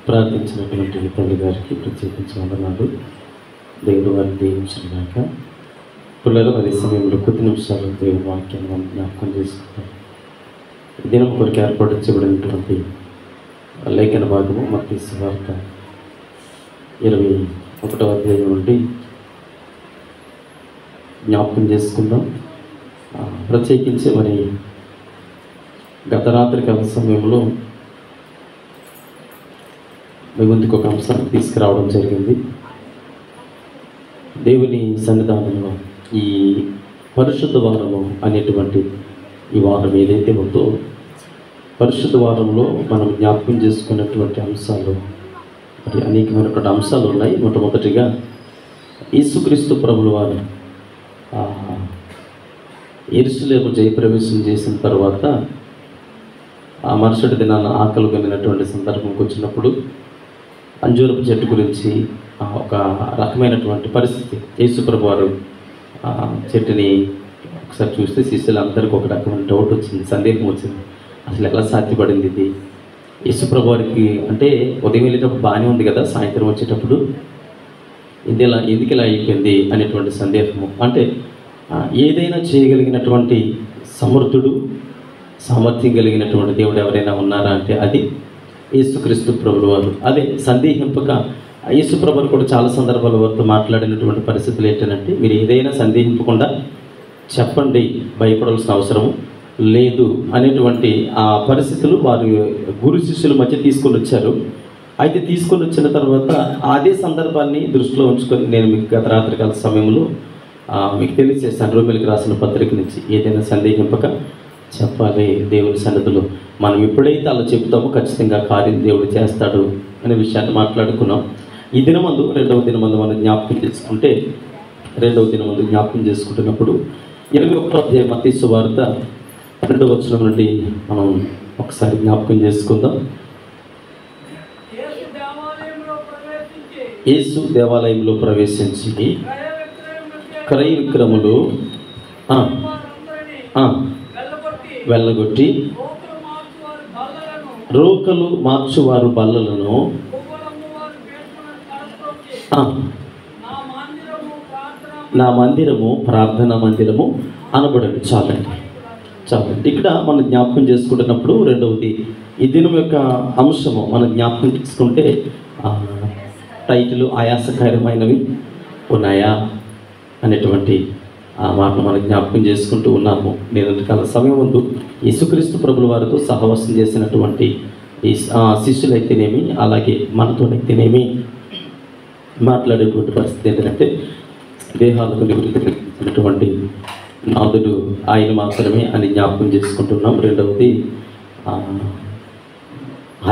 ప్రార్థించినటువంటి తల్లి గారికి ప్రత్యేకించి వందనాలు. దేవుడు వారిని దీవించుగాక. పిల్లలు మరి సమయంలో కొద్ది నిమిషాలు దేవుని వాక్యాన్ని మనం జ్ఞాపకం చేసుకుంటాం. దినం కొరకు ఏర్పడించబడినటువంటి లేఖన భాగము మత్తయి సువార్త 21వ అధ్యాయం నుండి జ్ఞాపకం చేసుకుందాం. ప్రత్యేకించి మరి గత రాత్రి కాల సమయంలో మీ ముందుకు ఒక అంశాన్ని తీసుకురావడం జరిగింది. దేవుని సన్నిధానంలో ఈ పరిశుద్ధ వారము అనేటువంటి ఈ వారం ఏదైతే ఉందో, పరిశుద్ధ వారంలో మనం జ్ఞాపకం చేసుకున్నటువంటి అంశాలు మరి అనేకమైనటువంటి అంశాలు ఉన్నాయి. మొట్టమొదటిగా యేసుక్రీస్తు ప్రభుల వారు యెరూషలేము జయప్రవేశం చేసిన తర్వాత ఆ మరుసటి దినాన ఆకలి కలిగినటువంటి సందర్భంకి వచ్చినప్పుడు అంజూరపు చెట్టు గురించి ఒక రకమైనటువంటి పరిస్థితి. యేసుప్రభు వారు చెట్టుని ఒకసారి చూస్తే శిష్యులందరికీ ఒక రకమైన డౌట్ వచ్చింది, సందేహం వచ్చింది. అసలు ఎలా సాధ్యపడింది ఇది? యేసుప్రభు వారికి అంటే ఉదయం వెళ్ళేటప్పుడు బాగానే ఉంది కదా, సాయంత్రం వచ్చేటప్పుడు ఎందుకు ఇలా అయిపోయింది అనేటువంటి సందేహము. అంటే ఏదైనా చేయగలిగినటువంటి సమర్థుడు, సామర్థ్యం కలిగినటువంటి దేవుడు ఎవరైనా ఉన్నారా అంటే అది యేసుక్రీస్తు ప్రభుల వారు. అదే సందేహింపక యేసు ప్రభువు కూడా చాలా సందర్భాల వారితో మాట్లాడినటువంటి పరిస్థితులు ఏంటంటే, మీరు ఏదైనా సందేహింపకుండా చెప్పండి, భయపడాల్సిన అవసరం లేదు అనేటువంటి ఆ పరిస్థితులు వారు గురు శిష్యుల మధ్య తీసుకొని వచ్చారు. అయితే తీసుకొని వచ్చిన తర్వాత అదే సందర్భాన్ని దృష్టిలో ఉంచుకొని నేను మీకు గత రాత్రికాల సమయంలో మీకు తెలియజేస్తాను. రోమిలికి రాసిన పత్రిక నుంచి ఏదైనా సందేహింపక చెప్పాలి. దేవుని సన్నిధిలో మనం ఎప్పుడైతే అలా చెప్తామో ఖచ్చితంగా కార్యం దేవుడు చేస్తాడు అనే విషయాన్ని మాట్లాడుకున్నాం. ఈ దినమందు రెండవ దినమందు మనం జ్ఞాపకం చేసుకుంటే, రెండవ దినమందు జ్ఞాపకం చేసుకుంటున్నప్పుడు 21వ అధ్యాయం మత్తయి సువార్త 2వ వచనం నుండి మనం ఒకసారి జ్ఞాపకం చేసుకుందాం. యేసు దేవాలయంలో ప్రవేశించి క్రయ విక్రములు వెళ్ళగొట్టి రోకలు మార్చువారు బల్లలను నా మందిరము ప్రార్థనా మందిరము అనబడండి. చాలండి. ఇక్కడ మనం జ్ఞాపకం చేసుకుంటున్నప్పుడు రెండవది ఈ దినం యొక్క అంశము మనం జ్ఞాపకం చేసుకుంటే టైటిల్ ఆయాసకరమైనవి ఉన్నాయా అనేటువంటి ఆ మాటను మనం జ్ఞాపకం చేసుకుంటూ ఉన్నాము. నేను కాల సమయం ముందు యేసుక్రీస్తు ప్రభుల వారితో సహవాసం చేసినటువంటి ఈ శిష్యులైతేనేమి, అలాగే మనతోనైతేనేమి మాట్లాడేటువంటి పరిస్థితి ఏంటంటే, దేహాలకు నివృత్తినటువంటి నాదుడు ఆయన మాత్రమే అని జ్ఞాపకం చేసుకుంటున్నాం. రెండవది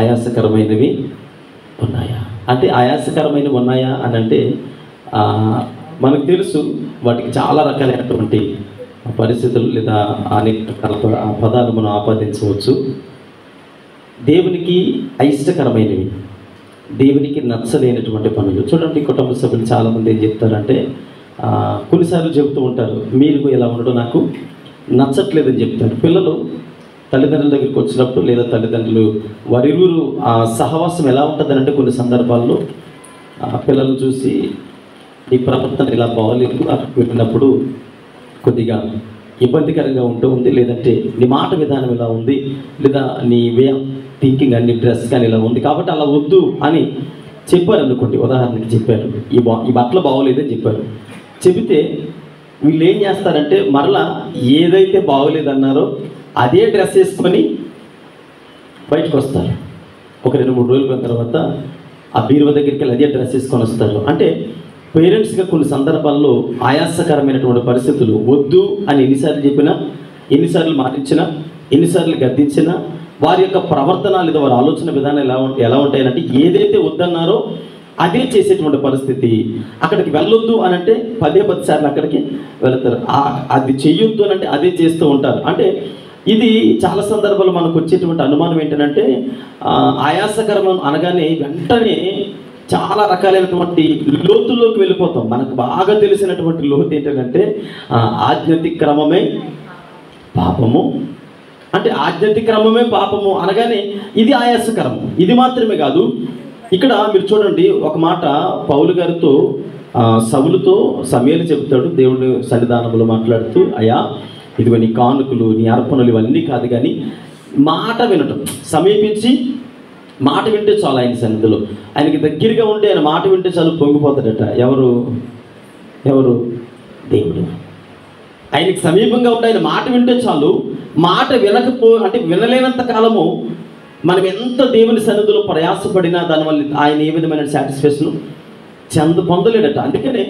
ఆయాసకరమైనవి ఉన్నాయా అంటే, ఆయాసకరమైనవి ఉన్నాయా అని అంటే మనకు తెలుసు వాటికి చాలా రకాలైనటువంటి పరిస్థితులు లేదా అనేక రకాల పదాలు మనం ఆపాదించవచ్చు. దేవునికి అయిష్టకరమైనవి, దేవునికి నచ్చలేనటువంటి పనులు. చూడండి, కుటుంబ సభ్యులు చాలామంది ఏం చెప్తారంటే, కొన్నిసార్లు చెబుతూ ఉంటారు, మీరు ఎలా ఉండడం నాకు నచ్చట్లేదని చెప్తారు. పిల్లలు తల్లిదండ్రుల దగ్గరికి వచ్చినప్పుడు లేదా తల్లిదండ్రులు వారిరువురు సహవాసం ఎలా ఉంటుందని అంటే, కొన్ని సందర్భాల్లో పిల్లలను చూసి నీ ప్రవర్తన ఇలా బాగోలేదు, అక్కడికి వెళ్ళినప్పుడు కొద్దిగా ఇబ్బందికరంగా ఉంటూ ఉంది, లేదంటే నీ మాట విధానం ఇలా ఉంది, లేదా నీ వే ఆఫ్ థింకింగ్ అని డ్రెస్ కానీ ఇలా ఉంది, కాబట్టి అలా వద్దు అని చెప్పారు అనుకోండి. ఉదాహరణకి చెప్పారు, ఈ బట్టలు బాగోలేదని చెప్పారు. చెబితే వీళ్ళు ఏం చేస్తారంటే, మరలా ఏదైతే బాగోలేదన్నారో అదే డ్రెస్ వేసుకొని బయటకు వస్తారు. ఒక 2-3 రోజుల పోయిన తర్వాత ఆ బీరువా దగ్గరికి వెళ్ళి అదే డ్రెస్ వేసుకొని వస్తారు. అంటే పేరెంట్స్గా కొన్ని సందర్భాల్లో ఆయాసకరమైనటువంటి పరిస్థితులు వద్దు అని ఎన్నిసార్లు చెప్పినా, ఎన్నిసార్లు మాటించినా, ఎన్నిసార్లు గద్దించినా వారి యొక్క ప్రవర్తన లేదా వారి ఆలోచన విధానం ఎలా ఉంటాయంటే, ఏదైతే వద్దన్నారో అదే చేసేటువంటి పరిస్థితి. అక్కడికి వెళ్ళొద్దు అని అంటే 10 సార్లు అక్కడికి వెళతారు. అది చెయ్యొద్దు అని అంటే అదే చేస్తూ ఉంటారు. అంటే ఇది చాలా సందర్భాలు మనకు వచ్చేటువంటి అనుమానం ఏంటంటే, ఆయాసకరం అనగానే వెంటనే చాలా రకాలైనటువంటి లోతుల్లోకి వెళ్ళిపోతాం. మనకు బాగా తెలిసినటువంటి లోతు ఏంటంటే, ఆజ్ఞాతిక్రమమే పాపము అంటే, ఆజ్ఞాతిక్రమమే పాపము అనగానే ఇది ఆయాసకరము. ఇది మాత్రమే కాదు, ఇక్కడ మీరు చూడండి, ఒక మాట పౌలు గారితో సౌలుతో సమూయేలు చెబుతాడు. దేవుడి సన్నిధానంలో మాట్లాడుతూ, అయ్యా ఇదిగో నీ కానుకలు, నీ అర్పణలు ఇవన్నీ కాదు, కానీ మాట వినటం, సమీపించి మాట వింటే చాలు. ఆయన సన్నిధిలో ఆయనకి దగ్గరగా ఉంటే ఆయన మాట వింటే చాలు పొంగిపోతాడట. ఎవరు దేవుడు. ఆయనకి సమీపంగా ఉంటే ఆయన మాట వింటే చాలు. మాట అంటే వినలేనంత కాలము మనం ఎంత దేవుని సన్నిధిలో ప్రయాసపడినా దానివల్ల ఆయన ఏ విధమైన సాటిస్ఫాక్షన్ పొందలేడట. అందుకనే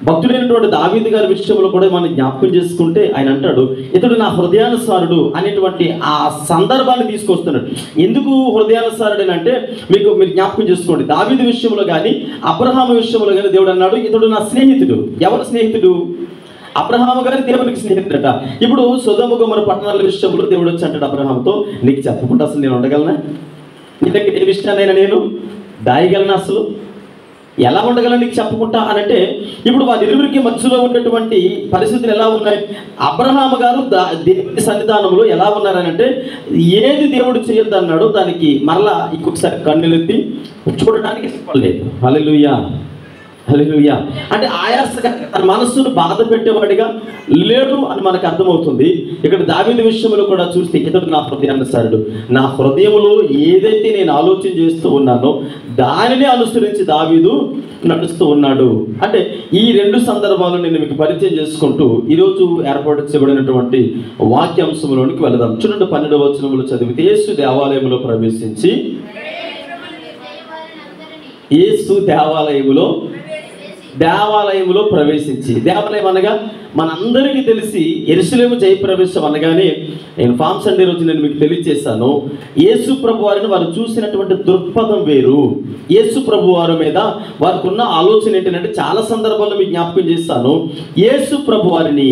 భక్తుడైనటువంటి దావీదు గారి విషయంలో కూడా మనం జ్ఞాపకం చేసుకుంటే ఆయన అంటాడు, ఇతడు నా హృదయానుసారుడు అనేటువంటి ఆ సందర్భాన్ని తీసుకొస్తున్నాడు. ఎందుకు హృదయానుసారుడు అంటే మీరు జ్ఞాపకం చేసుకోండి, దావీదు విషయంలో కానీ అబ్రహాము విషయంలో కానీ దేవుడు అన్నాడు, ఇతడు నా స్నేహితుడు. ఎవరు స్నేహితుడు? అబ్రహాము గారి దేవునికి స్నేహితుడట. ఇప్పుడు సొదొమ గొమొర్రా పట్టణాల విషయంలో దేవుడు వచ్చి అంటాడు అబ్రహాముతో, నీకు చెప్పకుండా అసలు నేను ఉండగలనా? నీ దగ్గర ఏ విషయాన్నైనా నేను దాయగలనా? అసలు ఎలా ఉండగలను నీకు చెప్పకుండా అని అంటే, ఇప్పుడు వారిరువురికి మధ్యలో ఉన్నటువంటి పరిస్థితులు ఎలా ఉన్నాయి? అబ్రహాము గారు దేవుని సన్నిధానంలో ఎలా ఉన్నారని అంటే, ఏది దేవుడు చేయొద్దు అన్నాడో దానికి మరలా ఇంకొకసారి కన్నులెత్తి చూడడానికి ఇష్టపడలేదు. హల్లెలూయా, హల్లెలూయా. అంటే ఆయాసగా తన మనస్సును బాధ పెట్టేవాడిగా లేడు అని మనకు అర్థమవుతుంది. ఇక్కడ దావీదు విషయంలో కూడా చూస్తే, ఇతడు నా హృదయానుసారుడు, నా హృదయంలో ఏదైతే నేను ఆలోచన చేస్తూ ఉన్నానో దానిని అనుసరించి దావీదు నడుస్తూ ఉన్నాడు. అంటే ఈ రెండు సందర్భాలు నేను మీకు పరిచయం చేసుకుంటూ ఈరోజు ఏర్పాటు చేయబడినటువంటి వాక్యాంశంలోనికి వెళదాం. చూడండి, 12వ వచనములు చదివితే, యేసు దేవాలయంలో ప్రవేశించి, యేసు దేవాలయములో ప్రవేశించి, దేవాలయం అనగా మనందరికీ తెలిసి యెరూషలేము జయప్రవేశం అనగానే నేను ఫామ్ సండే రోజు నేను మీకు తెలియజేశాను, యేసు ప్రభు వారిని వారు చూసినటువంటి దృక్పథం వేరు. యేసు ప్రభు వారి మీద వారికి ఉన్న ఆలోచన ఏంటంటే, చాలా సందర్భాల్లో మీకు జ్ఞాపకం చేస్తాను, యేసు ప్రభు వారిని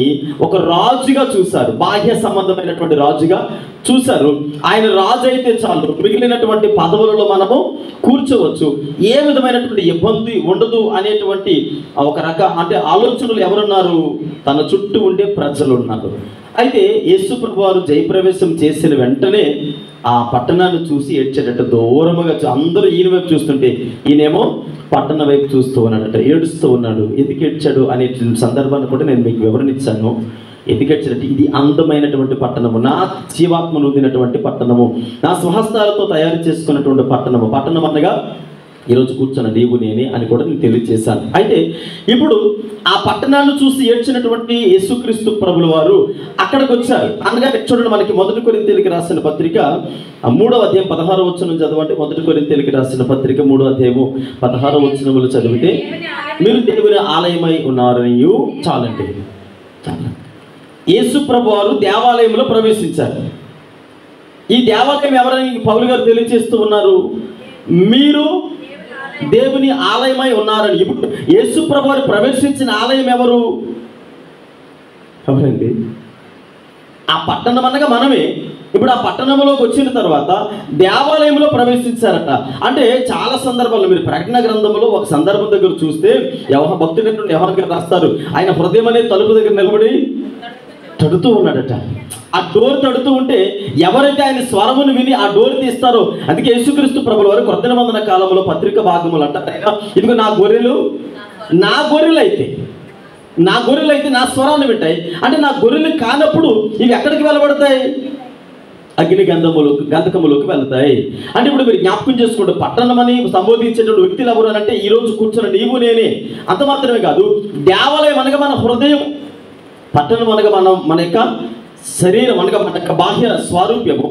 ఒక రాజుగా చూశారు, బాహ్య సంబంధమైనటువంటి రాజుగా చూశారు. ఆయన రాజు అయితే చాలు, మిగిలినటువంటి పదవులలో మనము కూర్చోవచ్చు, ఏ విధమైనటువంటి ఇబ్బంది ఉండదు అనేటువంటి ఒక అంటే ఆలోచనలు ఎవరున్నారు? తన చుట్టూ ఉండే ప్రజలు ఉన్నారు. అయితే యేసు ప్రభు వారు జయప్రవేశం చేసిన వెంటనే ఆ పట్టణాన్ని చూసి ఏడ్చేటట్టు దూరముగా అందరూ ఈయన వైపు చూస్తుంటే ఈయనేమో పట్టణ వైపు చూస్తూ ఉన్నాడట, ఏడుస్తూ ఉన్నాడు. ఎందుకు ఏడ్చాడు అనే సందర్భాన్ని కూడా నేను మీకు వివరణించాను. ఎందుకంటే ఇది అందమైనటువంటి పట్టణము, నా జీవాత్మను ఊదినటువంటి పట్టణము, నా స్వహస్తాలతో తయారు చేసుకున్నటువంటి పట్టణము. పట్టణం అనగా ఈరోజు కూర్చున్న నీవు నేనే అని కూడా నేను తెలియజేశాను. అయితే ఇప్పుడు ఆ పట్టణాన్ని చూసి ఏడ్చినటువంటి యేసుక్రీస్తు ప్రభుల వారు అక్కడికి వచ్చారు. అనగా చూడండి, మనకి 1 కొరింథీయులకు రాసిన పత్రిక 3వ అధ్యాయం 16వ వచనం చదవండి. 1 కొరింథీయులకు రాసిన పత్రిక 3వ అధ్యాయము 16వ వచనములు చదివితే, మీరు దేవుని ఆలయమై ఉన్నారని చాలండి. యేసు ప్రభు వారు దేవాలయంలో ప్రవేశించారు. ఈ దేవాలయం ఎవరని పౌలు గారు తెలియజేస్తూ ఉన్నారు, మీరు దేవుని ఆలయమై ఉన్నారని. ఇప్పుడు యేసు ప్రభు వారు ప్రవేశించిన ఆలయం ఎవరండి? ఆ పట్టణం అనగా మనమే. ఇప్పుడు ఆ పట్టణంలోకి వచ్చిన తర్వాత దేవాలయంలో ప్రవేశించారట. అంటే చాలా సందర్భాల్లో మీరు ప్రకటన గ్రంథంలో ఒక సందర్భం దగ్గర చూస్తే, భక్తుడైనటువంటి యోహాను గారు రాస్తారు, ఆయన హృదయం అనే తలుపు దగ్గర నిలబడి తడుతూ ఉన్నాడట. ఆ డోర్ తడుతూ ఉంటే ఎవరైతే ఆయన స్వరమును విని ఆ డోర్ తీస్తారో, అందుకే యేసుక్రీస్తు ప్రభుల వారు కొత్త నిబంధన కాలంలో పత్రిక భాగములు అంటారు, ఇదిగో నా గొర్రెలు అయితే నా స్వరాన్ని వింటాయి. అంటే నా గొర్రెలు కానప్పుడు ఇవి ఎక్కడికి వెళ్ళబడతాయి? అగ్ని గంధకములోకి వెళ్తాయి. అంటే ఇప్పుడు మీరు జ్ఞాపకం చేసుకుంటే, పట్టణం అని సంబోధించేటువంటి వ్యక్తులు ఎవరు అంటే ఈరోజు కూర్చున్న నీవు నేనే. అంత మాత్రమే కాదు, దేవాలయం అనగా మన హృదయం, పట్టణం అనగా మన యొక్క శరీరం అనగా మన యొక్క బాహ్య స్వరూప్యము,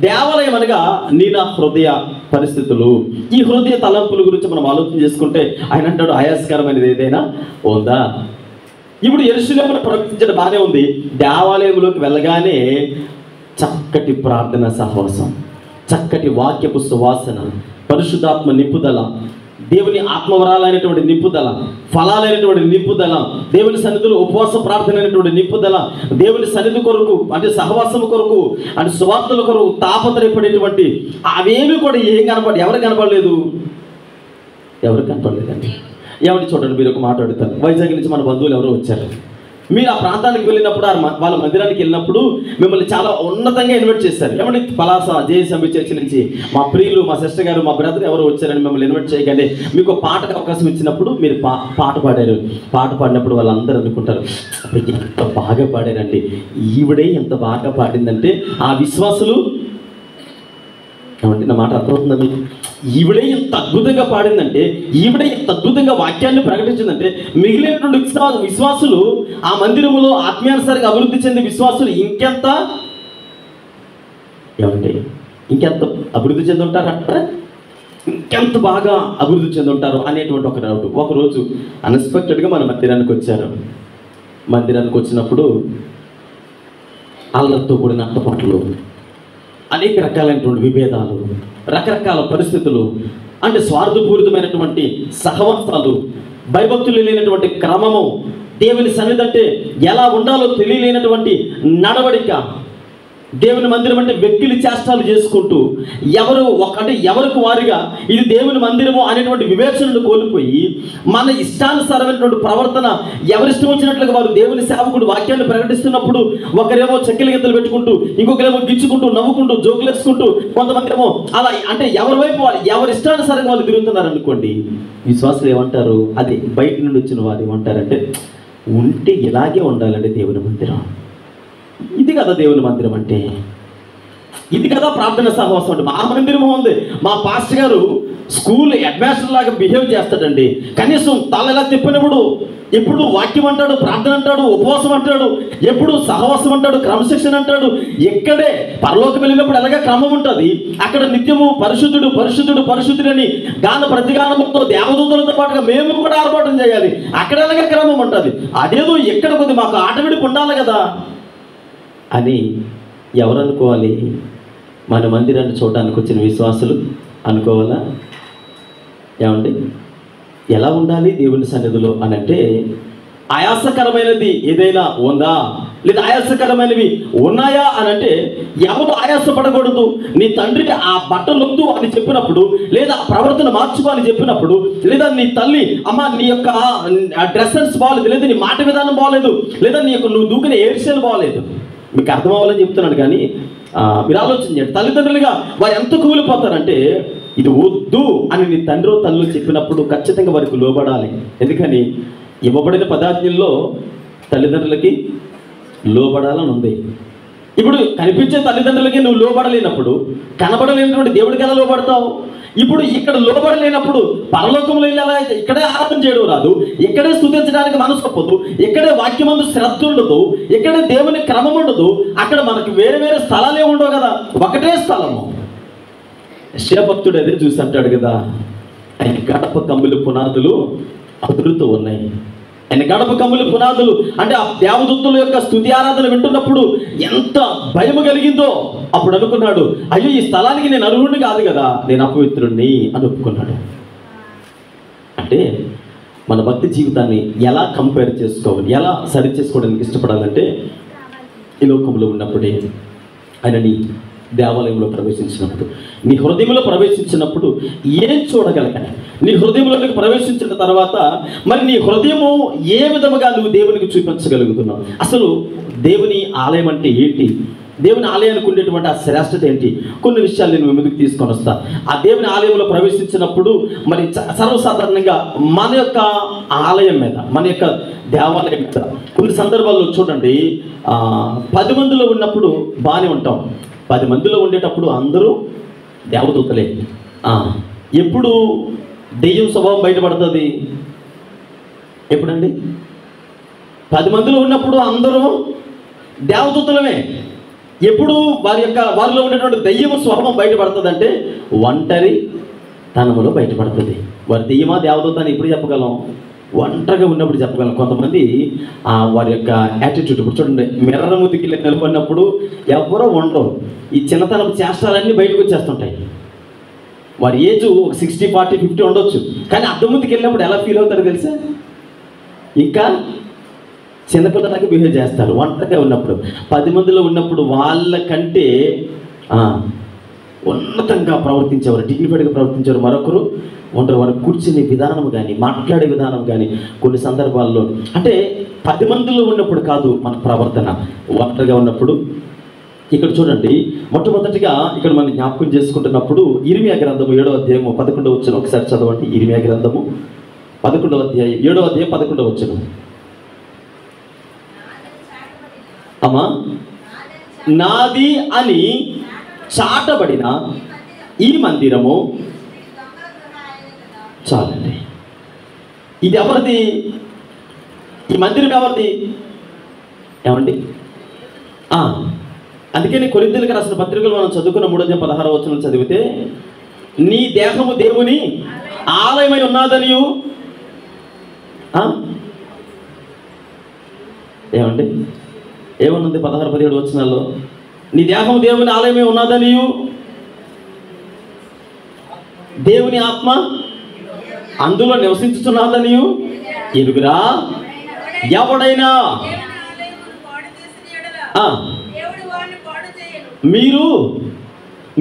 దేవాలయం అనగా నా హృదయ పరిస్థితులు. ఈ హృదయ తలంపుల గురించి మనం ఆలోచన చేసుకుంటే ఆయన అంటాడు, ఆయాస్కరమైనది ఏదైనా ఉందా? ఇప్పుడు యెరూషలేములో ప్రవేశించడం బాగానే ఉంది. దేవాలయంలోకి వెళ్ళగానే చక్కటి ప్రార్థన సహవాసం, చక్కటి వాక్యపు సువాసన, పరిశుద్ధాత్మ నింపుదల, దేవుని ఆత్మవరాలైనటువంటి నింపుదల, ఫలాలైనటువంటి నింపుదల, దేవుని సన్నిధిలో ఉపవాస ప్రార్థన అయినటువంటి నింపుదల, దేవుని సన్నిధి కొరకు అంటే సహవాసము కొరకు అంటే సువార్తల కొరకు తాపత్రయపడేటువంటి అవేమి కూడా ఎవరు కనపడలేదండి. ఎవరు చూడండి, మీరు ఒక మాట అడుగుతారు. వైజాగ్ నుంచి మన బంధువులు ఎవరో వచ్చారు. మీరు ఆ ప్రాంతానికి వెళ్ళినప్పుడు వాళ్ళ మందిరానికి వెళ్ళినప్పుడు మిమ్మల్ని చాలా ఉన్నతంగా ఇన్వైట్ చేస్తారు. ఏమంటే పలాస జేఎస్ఎంబీ చర్చి నుంచి మా ప్రియులు, మా సిస్టర్ గారు, మా బ్రదర్ ఎవరు వచ్చారని మిమ్మల్ని ఇన్వైట్ చేయగానే మీకు పాటకు అవకాశం ఇచ్చినప్పుడు మీరు పాట పాడారు. పాట పాడినప్పుడు వాళ్ళందరూ అనుకుంటారు, ఎంత బాగా పాడారండి, ఈవిడే ఎంత బాగా పాడిందంటే ఆ విశ్వాసులు ఏమంటే నా మాట అర్థమవుతుందా మీకు? ఈవిడే ఎంత అద్భుతంగా పాడిందంటే, ఈవిడే ఎంత అద్భుతంగా వాక్యాన్ని ప్రకటించిందంటే మిగిలినటువంటి విశ్వాసులు ఆ మందిరములో ఆత్మీయానుసారంగా అభివృద్ధి చెందే విశ్వాసులు ఇంకెంత ఏమంటే ఇంకెంత అభివృద్ధి చెంది ఉంటారంట, ఇంకెంత బాగా అభివృద్ధి చెంది ఉంటారు అనేటువంటి ఒక డౌట్. ఒకరోజు అన్ఎక్స్పెక్టెడ్గా మన మందిరానికి వచ్చారు. మందిరానికి వచ్చినప్పుడు అల్లరితో కూడిన అట్టపట్లు, అనేక రకాలైనటువంటి విభేదాలు, రకరకాల పరిస్థితులు, అంటే స్వార్థపూరితమైనటువంటి సహవాసాలు, భయభక్తులు లేనటువంటి క్రమము, దేవుని సన్నిధి అంటే ఎలా ఉండాలో తెలియలేనటువంటి నడవడిక, దేవుని మందిరం అంటే వెక్కిలి చేష్టాలు చేసుకుంటూ ఎవరికి వారిగా ఇది దేవుని మందిరము అనేటువంటి వివేచనను కోల్పోయి మన ఇష్టానుసారమైనటువంటి ప్రవర్తన, ఎవరిష్టం వచ్చినట్లుగా వారు దేవుని సేవకుడు వాక్యాన్ని ప్రకటిస్తున్నప్పుడు ఒకరేమో చెక్కిల గిత్తలు పెట్టుకుంటూ, ఇంకొకరేమో గిచ్చుకుంటూ, నవ్వుకుంటూ, జోకులు వేసుకుంటూ, కొంతమంది ఏమో అలా అంటే ఎవరి వైపు ఎవరి ఇష్టానుసారంగా వాళ్ళు తిరుగుతున్నారు అనుకోండి. విశ్వాసులు ఏమంటారు, అది బయట నుండి వచ్చిన వారు ఏమంటారంటే, ఉంటే ఇలాగే ఉండాలండి దేవుని మందిరం, ఇది కదా దేవుని మందిరం అంటే, ఇది కదా ప్రార్థన సహవాసం అంటే. మా మందిరం ఉంది, మా పాస్టర్ గారు స్కూల్ హెడ్ మాస్టర్ లాగా బిహేవ్ చేస్తాడండి, కనీసం తల ఎలా తిప్పినప్పుడు ఎప్పుడు వాక్యం అంటాడు, ప్రార్థన అంటాడు, ఉపవాసం అంటాడు, ఎప్పుడు సహవాసం అంటాడు, క్రమశిక్షణ అంటాడు. ఎక్కడే పరలోకం వెళ్ళినప్పుడు ఎలాగ క్రమం ఉంటుంది, అక్కడ నిత్యము పరిశుద్ధుడు పరిశుద్ధుడు పరిశుద్ధుడని గాన ప్రతిగానముతో దేవదూతలతో పాటుగా మేము కూడా ఆర్భాటం చేయాలి. అక్కడ ఎలాగ క్రమం ఉంటుంది, అదేదో ఎక్కడ కొద్ది మాకు ఆటవిడికి ఉండాలి కదా అని ఎవరు అనుకోవాలి? మన మందిరాన్ని చూడడానికి వచ్చిన విశ్వాసులు అనుకోవాలా? ఏమండి, ఎలా ఉండాలి దేవుని సన్నిధిలో అని అంటే, ఆయాసకరమైనది ఏదైనా ఉందా, లేదా ఆయాసకరమైనవి ఉన్నాయా అని అంటే ఎవరు ఆయాసపడకూడదు. నీ తండ్రికి ఆ బట్టలు వద్దు అని చెప్పినప్పుడు, లేదా ప్రవర్తన మార్చుకో అని చెప్పినప్పుడు, లేదా నీ తల్లి అమ్మ నీ యొక్క డ్రెస్ సెన్స్ బాగోలేదు, లేదా నీ మాట విధానం బాగోలేదు, లేదా నీ యొక్క నువ్వు దూకిన హెయిర్ స్టైల్ బాగోలేదు, మీకు అర్థం అవ్వాలని చెప్తున్నాడు. కానీ మీరు ఆలోచించండి, తల్లిదండ్రులుగా వారు ఎంత కూలిపోతారంటే, ఇది వద్దు అని నీ తండ్రి తల్లు చెప్పినప్పుడు ఖచ్చితంగా వారికి లోబడాలి. ఎందుకని ఇవ్వబడిన పదార్థంలో తల్లిదండ్రులకి లోబడాలని ఉంది. ఇప్పుడు కనిపించే తల్లిదండ్రులకి నువ్వు లోబడలేనప్పుడు కనబడలేనటువంటి దేవుడికి ఎలా లోబడతావు? ఇప్పుడు ఇక్కడ లోబడలేనప్పుడు పరలోకంలో ఎలా అయితే ఇక్కడే ఆరాధన చేయడం రాదు, ఇక్కడే స్తుతించడానికి మనసు ఒప్పదు, ఇక్కడే వాక్యమందు శ్రద్ధ ఉండదు, ఇక్కడే దేవుని క్రమం ఉండదు, అక్కడ మనకి వేరే వేరే స్థలాలే ఉండవు కదా, ఒకటే స్థలము. శివభక్తుడు అదే చూసి అంటాడు కదా, ఆయన గడప కమ్ములు పునాదులు అదురుతూ ఉన్నాయి. ఆయన గడప కమ్ములు పునాదులు అంటే ఆ దేవదూతుల యొక్క స్తుతి ఆరాధన వింటున్నప్పుడు ఎంత భయం కలిగిందో అప్పుడు అనుకున్నాడు, అయ్యో ఈ స్థలానికి నేను అర్హుడిని కాదు కదా, నేను అపవిత్రుడిని అని ఒప్పుకున్నాడు. అంటే మన భక్తి జీవితాన్ని ఎలా కంపేర్ చేసుకోవాలి, ఎలా సరి చేసుకోవడానికి ఇష్టపడాలంటే, ఈ లోకంలో ఉన్నప్పుడే ఆయన నీ దేవాలయంలో ప్రవేశించినప్పుడు, నీ హృదయంలో ప్రవేశించినప్పుడు ఏం చూడగలగాలి? నీ హృదయంలోకి ప్రవేశించిన తర్వాత మరి నీ హృదయము ఏ విధముగా నువ్వు దేవునికి చూపించగలుగుతున్నావు? అసలు దేవుని ఆలయం అంటే ఏంటి? దేవుని ఆలయానికి ఉండేటువంటి ఆ శ్రేష్టత ఏంటి? కొన్ని విషయాలు నేను ముందుకు తీసుకొని వస్తా. ఆ దేవుని ఆలయంలో ప్రవేశించినప్పుడు మరి సర్వసాధారణంగా మన యొక్క ఆలయం మీద, మన యొక్క దేవాలయం మీద కొన్ని సందర్భాల్లో చూడండి, 10 మందిలో ఉన్నప్పుడు బాగానే ఉంటాం, 10 మందిలో ఉండేటప్పుడు అందరూ దేవదూతలే. ఎప్పుడు దెయ్యం స్వభావం బయటపడుతుంది? ఎప్పుడండి? 10 మందిలో ఉన్నప్పుడు అందరూ దేవదూతలమే. ఎప్పుడు వారిలో ఉండేటువంటి దెయ్యం స్వభావం బయటపడుతుంది అంటే ఒంటరి తనములో బయటపడుతుంది. వారి దెయ్యమా దేవదూత అని ఎప్పుడు చెప్పగలం? ఒంటరిగా ఉన్నప్పుడు చెప్పగలం. కొంతమంది వారి యొక్క యాటిట్యూడ్, ఇప్పుడు చూడండి, మిర్రర్ ముందుకి నిలబడినప్పుడు ఎవరో ఉండరు, ఈ చిన్నతనం చేష్టాలన్నీ బయటకు వచ్చేస్తుంటాయి. వారి ఏజ్ 60, 40, 50 ఉండొచ్చు, కానీ అద్దం ముందుకు వెళ్ళినప్పుడు ఎలా ఫీల్ అవుతారో తెలుసా? ఇంకా చిన్నపిల్లలకి బిహేవ్ చేస్తారు. ఒంటరిగా ఉన్నప్పుడు, 10 మందిలో ఉన్నప్పుడు వాళ్ళకంటే ఉన్నతంగా ప్రవర్తించేవారు, డిగ్నిఫైడ్గా ప్రవర్తించేవారు మరొకరు ఉంటారు. వారు కూర్చునే విధానం కానీ, మాట్లాడే విధానం కానీ కొన్ని సందర్భాల్లో అంటే 10 మందిలో ఉన్నప్పుడు కాదు మన ప్రవర్తన, ఒంటరిగా ఉన్నప్పుడు. ఇక్కడ చూడండి, మొట్టమొదటిగా ఇక్కడ మనం జ్ఞాపకం చేసుకుంటున్నప్పుడు ఇర్మియా గ్రంథము 7వ అధ్యాయము 11వ వచనం ఒకసారి చదవండి. ఇర్మియా గ్రంథము 11వ అధ్యాయం 7వ అధ్యాయం 11వ వచనం. అమ్మా, నాది అని చాటబడిన ఈ మందిరము చాలండి. ఇది ఎవరిది? ఈ మందిరం ఎవరిది? ఏమండి? అందుకని కొరింథీయులకు రాసిన పత్రికలు మనం చదువుకున్న 3:16 వచనం చదివితే, నీ దేహము దేవుని ఆలయమై ఉన్నదనియు. ఏమండి? ఏమన్నది 16-17 వచనాల్లో? నీ దేహము దేవుని ఆలయమే ఉన్నదనియు, దేవుని ఆత్మ అందులో నివసించుతున్నదనియు ఎరుగురా. ఎవడైనా మీరు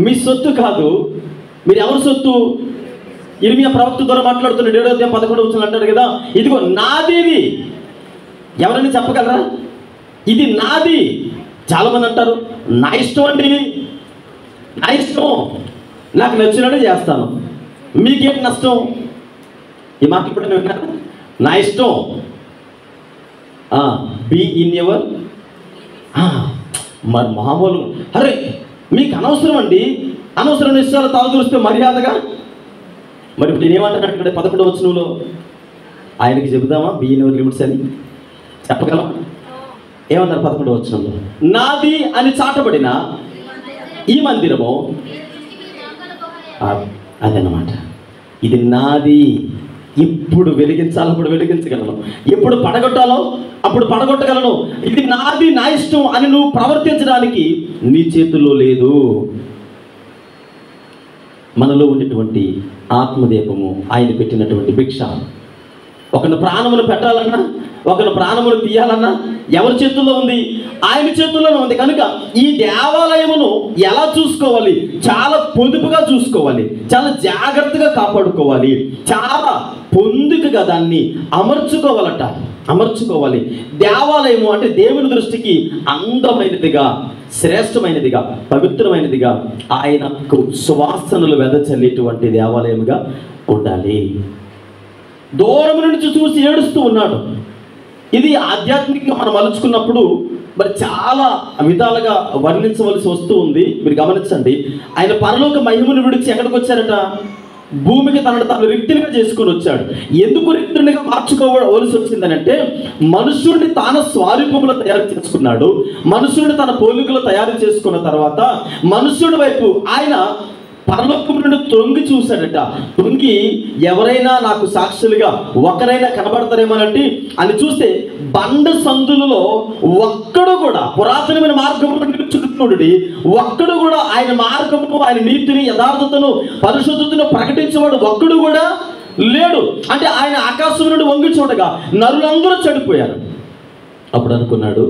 మీ సొత్తు కాదు. మీరు ఎవరి సొత్తు? ఇర్మియా ప్రవక్త ద్వారా మాట్లాడుతున్నాడు. 7వ అధ్యాయం 11వ వచనం అంటాడు కదా, ఇదిగో నాది. ఇది ఎవరైనా చెప్పగలరా? ఇది నాది. చాలామంది అంటారు నా ఇష్టం అండి, నా ఇష్టం, నాకు నచ్చినట్టు చేస్తాను. మీకేంటి నష్టం? ఈ మాట ఇప్పుడు విన్నారా? నా ఇష్టం. Be in your. మరి మామూలు అరే మీకు అనవసరం అండి, అనవసరమైన విషయాలు తాగుదూరిస్తే మర్యాదగా. మరి ఇప్పుడు నేనేమంటాను ఇక్కడ 11వ వచనంలో? ఆయనకి చెబుదామా బీ ఇన్ యువర్ లిమిట్స్ అని? చెప్పగలమా? ఏమన్నారు 11వ వచనంలో? నాది అని చాటబడిన ఈ మందిరము, అదన్నమాట. ఇది నాది. ఎప్పుడు వెలిగించాలో అప్పుడు వెలిగించగలను, ఎప్పుడు పడగొట్టాలో అప్పుడు పడగొట్టగలను. ఇది నాది, నా ఇష్టం అని నువ్వు ప్రవర్తించడానికి నీ చేతుల్లో లేదు. మనలో ఉండేటువంటి ఆత్మదీపము ఆయన పెట్టినటువంటి భిక్ష. ఒకరి ప్రాణమును పెట్టాలన్నా, ఒకరి ప్రాణమును తీయాలన్నా ఎవరి చేతుల్లో ఉంది? ఆయన చేతుల్లోనే ఉంది. కనుక ఈ దేవాలయమును ఎలా చూసుకోవాలి? చాలా పొదుపుగా చూసుకోవాలి, చాలా జాగ్రత్తగా కాపాడుకోవాలి, చాలా పొందుకగా దాన్ని అమర్చుకోవాలి. దేవాలయము అంటే దేవుని దృష్టికి అందమైనదిగా, శ్రేష్టమైనదిగా, పవిత్రమైనదిగా, ఆయనకు సువాసనలు వెదచల్లేటువంటి దేవాలయముగా ఉండాలి. దూరం నుంచి చూసి ఏడుస్తూ ఉన్నాడు. ఇది ఆధ్యాత్మికంగా మనం మలుచుకున్నప్పుడు మరి చాలా విధాలుగా వర్ణించవలసి వస్తూ ఉంది. మీరు గమనించండి, ఆయన పరలోక మహిమను విడిచి ఎక్కడికి వచ్చారట? భూమికి తను రిక్తునిగా చేసుకొని వచ్చాడు. ఎందుకు రిక్తునిగా మార్చుకోవలసి వచ్చిందనంటే, మనుషుడిని తాను స్వరూపంలో తయారు చేసుకున్నాడు. మనుషుడిని తన పోలికలో తయారు చేసుకున్న తర్వాత మనుషుడి వైపు ఆయన పరలోకం నుండి తొంగి చూశాడట. తొంగి ఎవరైనా నాకు సాక్షులుగా ఒకరైనా కనబడతారేమోనంటే అని చూస్తే బండ సందులలో ఒక్కడు కూడా, పురాతనమైన మార్గంలో నిలుచుకుంటున్నాడు, ఒక్కడు కూడా ఆయన మార్గము, ఆయన నీతిని, యథార్థతను, పరిశుద్ధతను ప్రకటించేవాడు ఒక్కడు కూడా లేడు. అంటే ఆయన ఆకాశం నుండి వంగి చూడగా నరులందరూ చెడిపోయారు. అప్పుడు అనుకున్నాడు,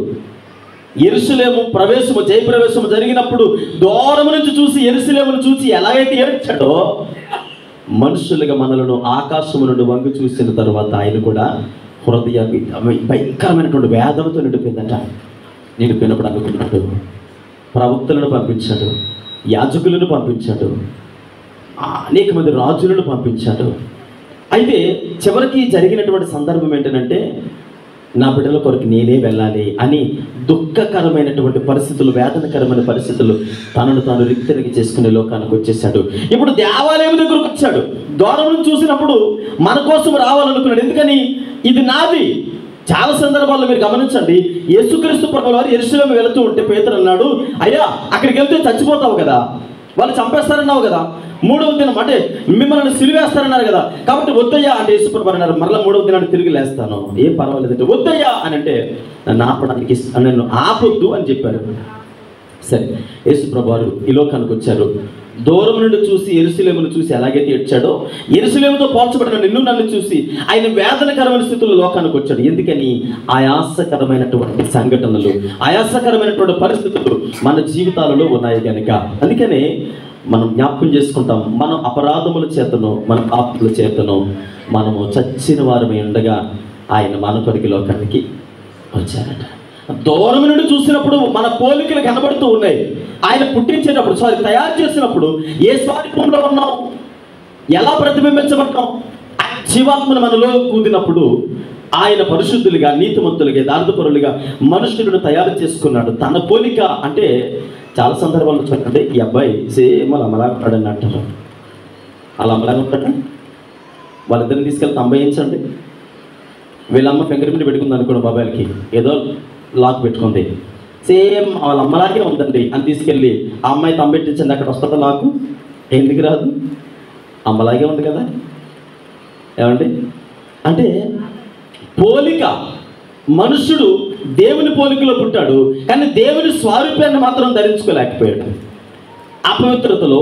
యెరూషలేము ప్రవేశము, జయప్రవేశము జరిగినప్పుడు దూరం నుంచి చూసి యెరూషలేమును చూసి ఎలాగైతే ఏడ్చాడో, మనుషులుగా మనలను ఆకాశము నుండి వంగి చూసిన తర్వాత ఆయన కూడా హృదయ భయంకరమైనటువంటి వేదనతో నిండిపోయినప్పుడు అనుకున్నాడు, ప్రవక్తలను పంపించాడు, యాజకులను పంపించాడు, అనేక మంది రాజులను పంపించాడు. అయితే చివరికి జరిగినటువంటి సందర్భం ఏంటంటే, నా బిడ్డల కొరకు నేనే వెళ్ళాలి అని దుఃఖకరమైనటువంటి పరిస్థితులు, వేదనకరమైన పరిస్థితులు తనను తాను రిక్తరిగి చేసుకునే లోకానికి వచ్చేసాడు. ఇప్పుడు దేవాలయం దగ్గరకు వచ్చాడు. దూరం నుంచి చూసినప్పుడు మన కోసం రావాలనుకున్నాడు. ఎందుకని? ఇది నాది. చాలా సందర్భాల్లో మీరు గమనించండి, యేసుక్రీస్తు ప్రభువు వారు యెరూషలేము వెళుతూ ఉంటే పేతురు అన్నాడు, అయ్యా అక్కడికి వెళ్తే చచ్చిపోతావు కదా, వాళ్ళు చంపేస్తారన్నావు కదా, 3వ దినం అంటే మిమ్మల్ని సిలువేస్తారన్నారు కదా, కాబట్టి వద్దయ్యా అంటే యేసుప్రభువు అన్నారు, మరలా 3వ దినాన్ని తిరిగి లేస్తాను, ఏం పర్వాలేదు అంటే వద్దయ్యా అని అంటే నన్ను ఆపడానికి నన్ను ఆపొద్దు అని చెప్పారు. సరే, యేసుప్రభువు వారు ఈ లోకానికి వచ్చారు. దూరం నుండి చూసి యెరూషలేమును చూసి ఎలాగైతే ఏడ్చాడో, యెరూషలేముతో పోల్చబడిన నిన్ను నన్ను చూసి ఆయన వేదనకరమైన స్థితుల్లో లోకానికి వచ్చాడు. ఎందుకని? ఆయాసకరమైనటువంటి సంఘటనలు, ఆయాసకరమైనటువంటి పరిస్థితులు మన జీవితాలలో ఉన్నాయి కనుక. అందుకనే మనం జ్ఞాపకం చేసుకుంటాం, మనం అపరాధముల చేతను, మన పాపముల చేతను మనము చచ్చిన వారమై ఉండగా ఆయన మన కొరకు లోకానికి వచ్చారట. దూరం నుండి చూసినప్పుడు మన పోలికలు కనబడుతూ ఉన్నాయి. ఆయన పుట్టించేటప్పుడు, తయారు చేసినప్పుడు ఏ స్వరూపంలో ఉన్నాం, ఎలా ప్రతిబింబించబడ్డాం, ఆయన జీవాత్మను మనలో కూదినప్పుడు ఆయన పరిశుద్ధులుగా, నీతిమంతులుగా, యథార్థపరులుగా మనుషులను తయారు చేసుకున్నాడు తన పోలిక. అంటే చాలా సందర్భాల్లో చూడండి, ఈ అబ్బాయి సేమ్ అలా అమలాగా ఉంటాడని అంటారు. అలా అమలాగా ఉంటాడు. వాళ్ళిద్దరిని తీసుకెళ్ళి తంబయించండి. వీళ్ళమ్మ ఫింగర్ ప్రింట్ పెట్టుకుంది అనుకోండి, మొబైల్కి ఏదో లాక్ పెట్టుకుంది, సేమ్ వాళ్ళ అమ్మలాగే ఉందండి అని తీసుకెళ్ళి ఆ అమ్మాయి తంబెట్టించండి, అక్కడ వస్తుందా లాకు? ఎందుకు రాదు? అమ్మలాగే ఉంది కదా. ఏమండి? అంటే పోలిక. మనుషుడు దేవుని పోలికలో పుట్టాడు, కానీ దేవుని స్వరూపాన్ని మాత్రం ధరించుకోలేకపోయాడు. అపవిత్రతలో,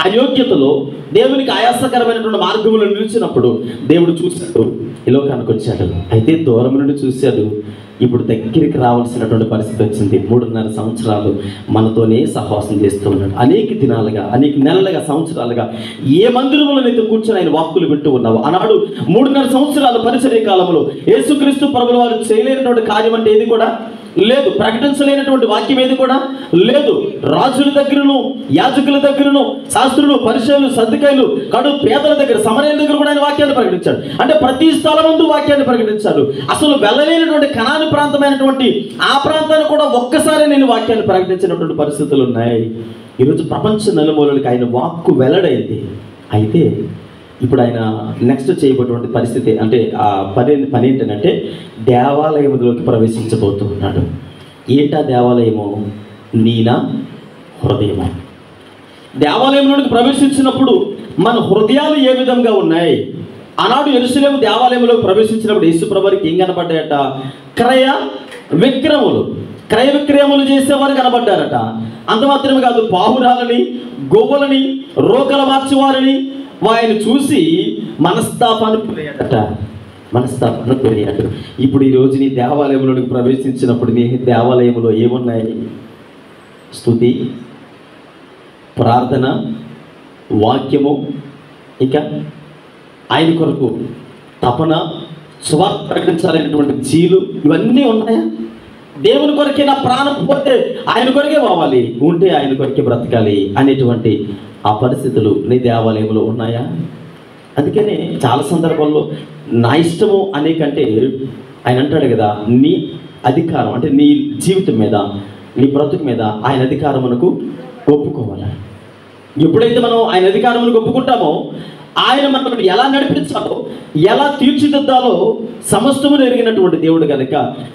అయోగ్యతలో, దేవునికి ఆయాసకరమైనటువంటి మార్గంలో నిలిచినప్పుడు దేవుడు చూశాడు, ఈ లోకానికి వచ్చాడు. అయితే దూరం నుండి చూశాడు, ఇప్పుడు దగ్గరికి రావాల్సినటువంటి పరిస్థితి వచ్చింది. 3.5 సంవత్సరాలు మనతోనే సహవాసం చేస్తూ ఉన్నాడు. అనేక దినాలుగా, అనేక నెలలుగా, సంవత్సరాలుగా ఏ మందిరంలోనైతే కూర్చొని ఆయన వాక్కులు వింటూ ఉన్నావు. ఆనాడు 3.5 సంవత్సరాల పరిచర్య కాలంలో యేసుక్రీస్తు ప్రభుల వారు చేయలేనటువంటి కార్యం అంటే ఏది కూడా లేదు, ప్రకటించలేనటువంటి వాక్యం ఏది కూడా లేదు. రాజుల దగ్గరను, యాజకుల దగ్గరను, శాస్త్రులు, పరిచయులు, సద్దుకాయలు, కడు పేదల దగ్గర, సమరయుల దగ్గర కూడా ఆయన వాక్యాన్ని ప్రకటించాడు. అంటే ప్రతి స్థలం ముందు వాక్యాన్ని ప్రకటించాడు. అసలు వెళ్ళలేనటువంటి కనాను ప్రాంతమైనటువంటి ఆ ప్రాంతాన్ని కూడా ఒక్కసారి నేను వాక్యాన్ని ప్రకటించినటువంటి పరిస్థితులు ఉన్నాయి. ఈరోజు ప్రపంచ నలుమూలలకి ఆయన వాక్కు వెల్లడైంది. అయితే ఇప్పుడు ఆయన నెక్స్ట్ చేయబోయేటువంటి పరిస్థితి అంటే ఆ పని ఏంటంటే దేవాలయంలోకి ప్రవేశించబోతూ ఉన్నాడు. ఏంటా దేవాలయము? నీనా హృదయము. దేవాలయంలోకి ప్రవేశించినప్పుడు మన హృదయాలు ఏ విధంగా ఉన్నాయి? ఆనాడు యెరూషలేము దేవాలయంలోకి ప్రవేశించినప్పుడు యేసుప్రభువుకి ఏం కనబడ్డాయట? క్రయ విక్రయములు చేసేవారు కనబడ్డారట. అంత మాత్రమే కాదు, పావురాలని, గొవ్వలని, రోకల మార్చేవారిని ఆయన చూసి మనస్తాపానికి గురయ్యాడు. ఇప్పుడు ఈరోజు నీ దేవాలయంలోకి ప్రవేశించినప్పుడు నీ దేవాలయంలో ఏమున్నాయి? స్తుతి, ప్రార్థన, వాక్యము, ఇంకా ఆయన కొరకు తపన, సువార్త ప్రకటించాలనేటువంటి జీలు, ఇవన్నీ ఉన్నాయా? దేవుని కొరకే నా ప్రాణం పోతే ఆయన కొరకే పోవాలి, ఉంటే ఆయన కొరకే బ్రతకాలి అనేటువంటి ఆ పరిస్థితులు నీ దేవాలయంలో ఉన్నాయా? అందుకనే చాలా సందర్భాల్లో నా ఇష్టము అనే కంటే ఆయన అంటాడు కదా, నీ అధికారం అంటే నీ జీవితం మీద, నీ బ్రతుకు మీద ఆయన అధికారమునకు ఒప్పుకోవాలి. ఎప్పుడైతే మనం ఆయన అధికారమునకు ఒప్పుకుంటామో ఆయన మనల్ని ఎలా నడిపించాలో, ఎలా తీర్చిదిద్దాలో సమస్తము ఎరిగినటువంటి దేవుడు కనుక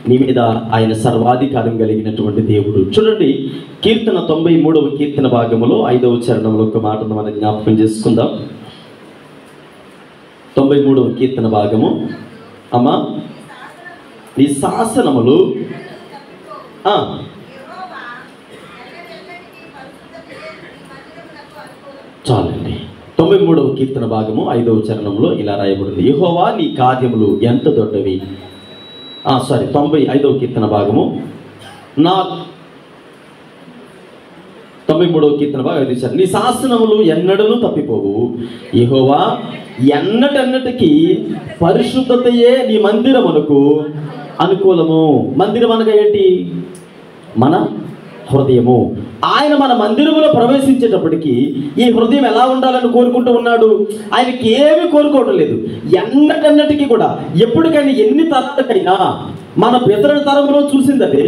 నీ మీద ఆయన సర్వాధికారం కలిగినటువంటి దేవుడు. చూడండి, కీర్తన 93వ కీర్తన భాగములో 5వ చరణంలో ఒక మాటను మనం జ్ఞాపకం చేసుకుందాం. 93వ కీర్తన భాగము. అమ్మా, నీ శాసనములు చాలండి. 93వ కీర్తన భాగము 5వ చరణంలో ఇలా రాయబడింది, యెహోవా నీ కార్యములు ఎంత దొడ్డవి. 95వ కీర్తన భాగము 93వ కీర్తన భాగం 5వ చరణం, నీ శాసనములు ఎన్నడను తప్పిపోవు. యెహోవా ఎన్నటన్నటికీ పరిశుద్ధతయే నీ మందిరమునకు అనుకూలము. మందిరం అనగా ఏంటి? మన హృదయము. ఆయన మన మందిరములో ప్రవేశించేటప్పటికీ ఈ హృదయం ఎలా ఉండాలని కోరుకుంటూ ఉన్నాడు. ఆయనకి ఏమీ కోరుకోవడం లేదు. ఎన్నటన్నటికీ కూడా, ఎప్పటికైనా, ఎన్ని తరాలకైనా, మన పితరుల తరంలో చూసింది అదే,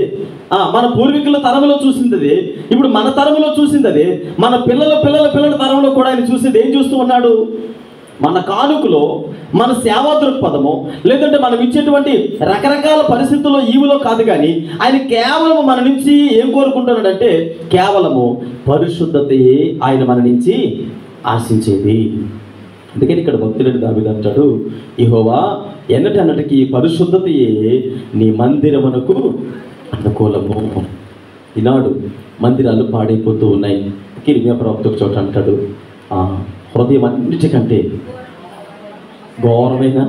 మన పూర్వీకుల తరంలో చూసింది అదే, ఇప్పుడు మన తరంలో చూసింది అదే, మన పిల్లల తరంలో కూడా ఆయన చూసింది ఏం చూస్తూ ఉన్నాడు? మన కానుకలో, మన సేవా దృక్పథము, లేదంటే మనం ఇచ్చేటువంటి రకరకాల పరిస్థితుల్లో ఈవులో కాదు, కానీ ఆయన కేవలం మన నుంచి ఏం కోరుకుంటున్నాడంటే కేవలము పరిశుద్ధతయే ఆయన మన నుంచి ఆశించేది. అందుకని ఇక్కడ భక్తుడు దావీదు అంటాడు, యెహోవా ఎన్నటన్నటికీ పరిశుద్ధతయే నీ మందిరమునకు అనుకూలము. ఈనాడు మందిరాలు పాడైపోతూ ఉన్నాయి. ఇర్మియా ప్రవక్త ఒక చోట అంటాడు, హృదయం అన్నిటికంటే ఘోరమైన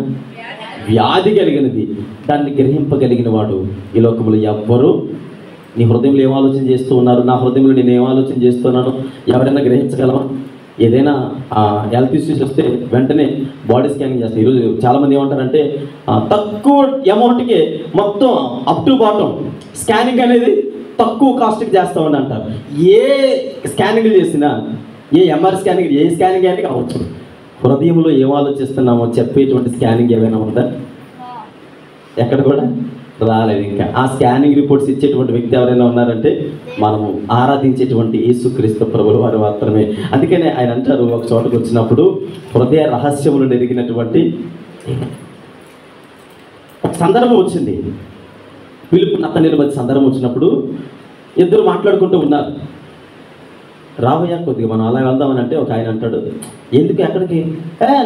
వ్యాధి కలిగినది, దాన్ని గ్రహింపగలిగిన వాడు ఈ లోకంలో ఎవ్వరు. నీ హృదయంలో ఏం ఆలోచన చేస్తూ ఉన్నారు, నా హృదయంలో నేను ఏం ఆలోచన చేస్తున్నాను, ఎవరైనా గ్రహించగలవా? ఏదైనా హెల్త్ ఇష్యూస్ వస్తే వెంటనే బాడీ స్కానింగ్ చేస్తారు. ఈరోజు చాలామంది ఏమంటారంటే తక్కువ అమౌంట్కి మొత్తం అప్ టు బాటమ్ స్కానింగ్ అనేది తక్కువ కాస్ట్కి చేస్తామని అంటారు. ఏ స్కానింగ్ చేసినా, ఏ ఎంఆర్ స్కానింగ్, ఏ స్కానింగ్ అయినా కావచ్చు, హృదయంలో ఏం ఆలోచిస్తున్నామో చెప్పేటువంటి స్కానింగ్ ఏమైనా ఉందా? ఎక్కడ కూడా రాలేదు. ఇంకా ఆ స్కానింగ్ రిపోర్ట్స్ ఇచ్చేటువంటి వ్యక్తి ఎవరైనా ఉన్నారంటే మనము ఆరాధించేటువంటి యేసుక్రీస్తు ప్రభువు వారు మాత్రమే. అందుకనే ఆయన అంటారు, ఒక చోటకు వచ్చినప్పుడు హృదయ రహస్యములను ఎరిగినటువంటి ఒక సందర్భం వచ్చింది. పిలుపు నతనీయుల మధ్య సందర్భం వచ్చినప్పుడు ఇద్దరు మాట్లాడుకుంటూ ఉన్నారు. రావయ్యా కొద్దిగా మనం అలా వెళ్దామని అంటే ఒక ఆయన అంటాడు, ఎందుకు ఎక్కడికి?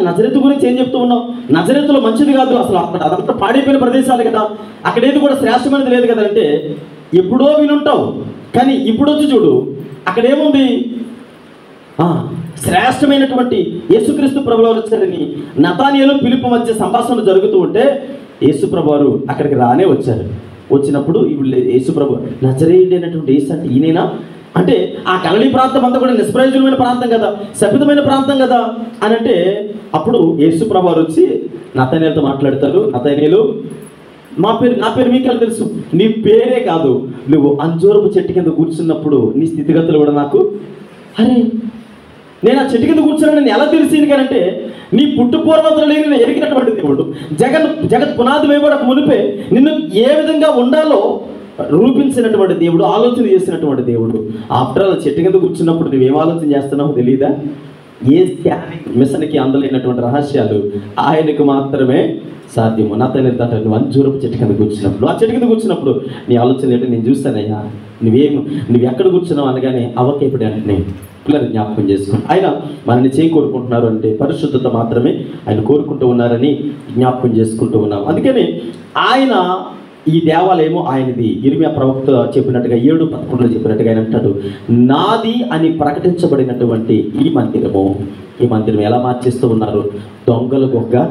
నజరేతు గురించి ఏం చెప్తూ ఉన్నావు? నజరేతులో మంచిది కాదు, అసలు అక్కడ అదంతా పాడైపోయిన ప్రదేశాలు కదా, అక్కడ ఏది కూడా శ్రేష్టమైనది లేదు కదా అంటే, ఎప్పుడో వినుంటావు కానీ ఇప్పుడు వచ్చి చూడు అక్కడ ఏముంది, శ్రేష్టమైనటువంటి యేసుక్రీస్తు ప్రభువు వారు వచ్చారని నతానియేలు పిలుపు మధ్య సంభాషణ జరుగుతూ ఉంటే యేసు ప్రభు వారు అక్కడికి రానే వచ్చారు. వచ్చినప్పుడు ఇప్పుడు యేసు ప్రభు నజరేయుడు అయినటువంటి యేసు అంటే ఈయనేనా అంటే, ఆ గలిలీ ప్రాంతం అంతా కూడా నిష్ప్రయోజనమైన ప్రాంతం కదా, శపితమైన ప్రాంతం కదా అని అంటే, అప్పుడు యేసు ప్రభు వారు వచ్చి నతనీయేలుతో మాట్లాడతారు. నతనీయేలు, నా పేరు మీకు ఎలా తెలుసు? నీ పేరే కాదు, నువ్వు అంజూరపు చెట్టు కింద కూర్చున్నప్పుడు నీ స్థితిగతులు కూడా నాకు, అరే నేను ఆ చెట్టు కింద కూర్చున్నాను నేను ఎలా తెలిసింది కానంటే, నీ పుట్టుపూర్వతలు లేని ఎరిగినటువంటి దేవుడు, జగత్ పునాది వేయబడక మునిపే నిన్ను ఏ విధంగా ఉండాలో రూపించినటువంటి దేవుడు, ఆలోచన చేసినటువంటి దేవుడు. ఆఫ్టర్ ఆల్ చెట్టు కింద కూర్చున్నప్పుడు నువ్వేం ఆలోచన చేస్తున్నావు తెలీదా? ఏ స్కానింగ్ మిషన్కి అందలేనటువంటి రహస్యాలు ఆయనకు మాత్రమే సాధ్యము. నతనీయేలు అంటాడు, నువ్వు అంజూరపు చెట్టు కింద కూర్చున్నప్పుడు, ఆ చెట్టు కింద కూర్చున్నప్పుడు నీ ఆలోచన ఏంటో నేను చూస్తానయ్యా, నువ్వు ఎక్కడ కూర్చున్నావు అనగానే అవకేపుడు అంటే పిల్లలు జ్ఞాపకం చేసుకోండి. ఆయన మనల్ని చేయి కోరుకుంటున్నారు అంటే పరిశుద్ధత మాత్రమే ఆయన కోరుకుంటూ ఉన్నారని జ్ఞాపకం చేసుకుంటూ ఉన్నాం. అందుకని ఆయన ఈ దేవాలయము ఆయనది. ఇర్మియా ప్రవక్త చెప్పినట్టుగా 7:11 చెప్పినట్టుగా ఆయన అంటాడు, నాది అని ప్రకటించబడినటువంటి ఈ మందిరం ఎలా మార్చేస్తూ ఉన్నారు? దొంగల గుహగా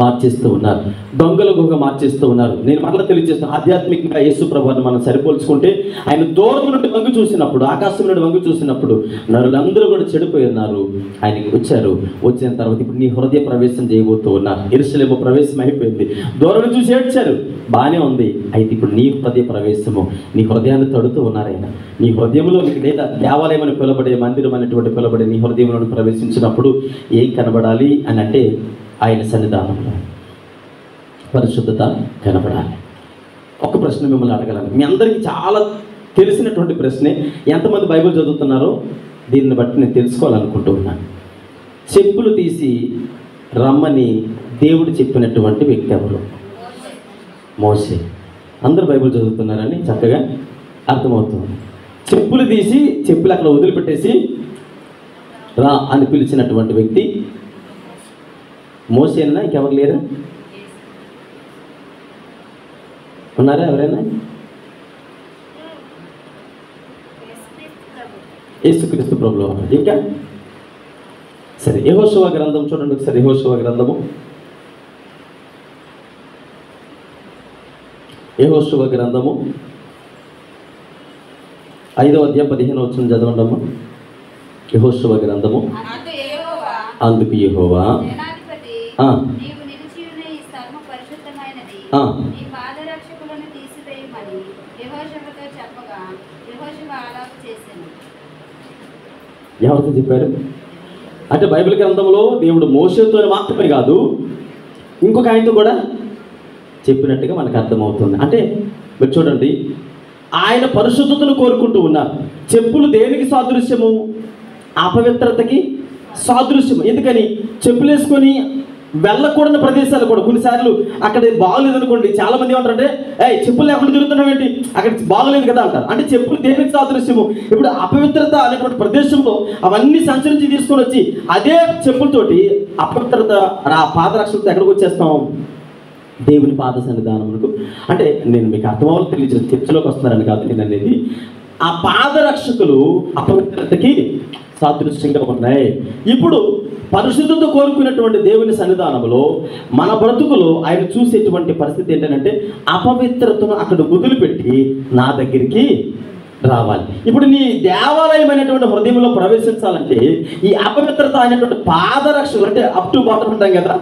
మార్చేస్తూ ఉన్నారు, దొంగల గుహగా మార్చేస్తూ ఉన్నారు. నేను మరలా తెలియజేస్తాను, ఆధ్యాత్మికంగా యేసు ప్రభువుని మనం సరిపోల్చుకుంటే ఆయన దూరం నుండి వంగు చూసినప్పుడు, ఆకాశం నుండి వంగు చూసినప్పుడు నరులందరూ కూడా చెడిపోయి ఉన్నారు. ఆయనకి వచ్చారు. వచ్చిన తర్వాత ఇప్పుడు నీ హృదయ ప్రవేశం చేయబోతూ ఉన్నారు. యెరూషలేము ప్రవేశం అయిపోయింది. దూరం చూసి ఏడ్చారు, బాగానే ఉంది. అయితే ఇప్పుడు నీ హృదయ ప్రవేశము, నీ హృదయాన్ని తడుతూ ఉన్నారు. ఆయన నీ హృదయంలో లేదా దేవాలయం అని పిలబడే, మందిరం అనేటువంటి పిలబడే నీ హృదయంలో ప్రవేశించినప్పుడు ఏం కనబడాలి అని అంటే, ఆయన సన్నిధానంలో పరిశుద్ధత కనబడాలి. ఒక ప్రశ్న మిమ్మల్ని అడగలను, మీ అందరికీ చాలా తెలిసినటువంటి ప్రశ్నే. ఎంతమంది బైబిల్ చదువుతున్నారో దీన్ని బట్టి నేను తెలుసుకోవాలనుకుంటూ ఉన్నాను. చెప్పులు తీసి రమ్మని దేవుడు చెప్పినటువంటి వ్యక్తి ఎవరు? మోషే. అందరూ బైబిల్ చదువుతున్నారని చక్కగా అర్థమవుతుంది. చెప్పులు తీసి చెప్పులు అక్కడ వదిలిపెట్టేసి రా అని పిలిచినటువంటి వ్యక్తి మోసేనా? ఇంకెవరు లేరా? ఉన్నారా ఎవరైనా? యేసుక్రీస్తు ప్రభువు. ఇంకా సరే, యెహోషువ గ్రంథం చూడండి ఒకసారి. యెహోషువ గ్రంథము 5వ అధ్యాయం 15వ వచనం చదవండమ్మా. యెహోషువ గ్రంథము. అందుకు యెహోవా, ఎవరితో చెప్పారు అంటే, బైబిల్ గ్రంథంలో దేవుడు మోషేతో మాత్రమే కాదు ఇంకొక ఆయనతో కూడా చెప్పినట్టుగా మనకు అర్థమవుతుంది. అంటే మీరు చూడండి, ఆయన పరిశుద్ధతను కోరుకుంటూ ఉన్నారు. చెప్పులు దేనికి సాదృశ్యము? అపవిత్రతకి సాదృశ్యము. ఎందుకని? చెప్పులు వేసుకొని వెళ్ళకూడని ప్రదేశాలు కూడా కొన్నిసార్లు అక్కడ బాగలేదు అనుకోండి, చాలామంది ఏమంటారంటే, చెప్పులు లేకుండా తిరుగుతున్నాం ఏంటి, అక్కడ బాగలేదు కదా అంటారు. అంటే చెప్పులు దేనికి సాదృశ్యము? ఇప్పుడు అపవిత్రత అనేటువంటి ప్రదేశంలో అవన్నీ సంచరించి తీసుకొని వచ్చి అదే చెప్పులతోటి అపవిత్రత పాదరక్షలతో ఎక్కడికి వచ్చేస్తాం? దేవుని పాద సన్నిధానమునకు. అంటే నేను మీకు అర్థమవ్వాలి తెలియజేసి చర్చలోకి వస్తున్నారని కాదు నేను అనేది. ఆ పాదరక్షకులు అపవిత్రతకి సాదృశ్యంగా ఉన్నాయి. ఇప్పుడు పరిశుద్ధత కోరుకున్నటువంటి దేవుని సన్నిధానంలో మన బ్రతుకులో ఆయన చూసేటువంటి పరిస్థితి ఏంటంటే అపవిత్రతను అక్కడ వదిలిపెట్టి నా దగ్గరికి రావాలి. ఇప్పుడు నీ దేవాలయమైనటువంటి హృదయంలో ప్రవేశించాలంటే ఈ అపవిత్రత అయినటువంటి పాదరక్షలు అంటే అప్ టు బాటం ఉంటాం కదా,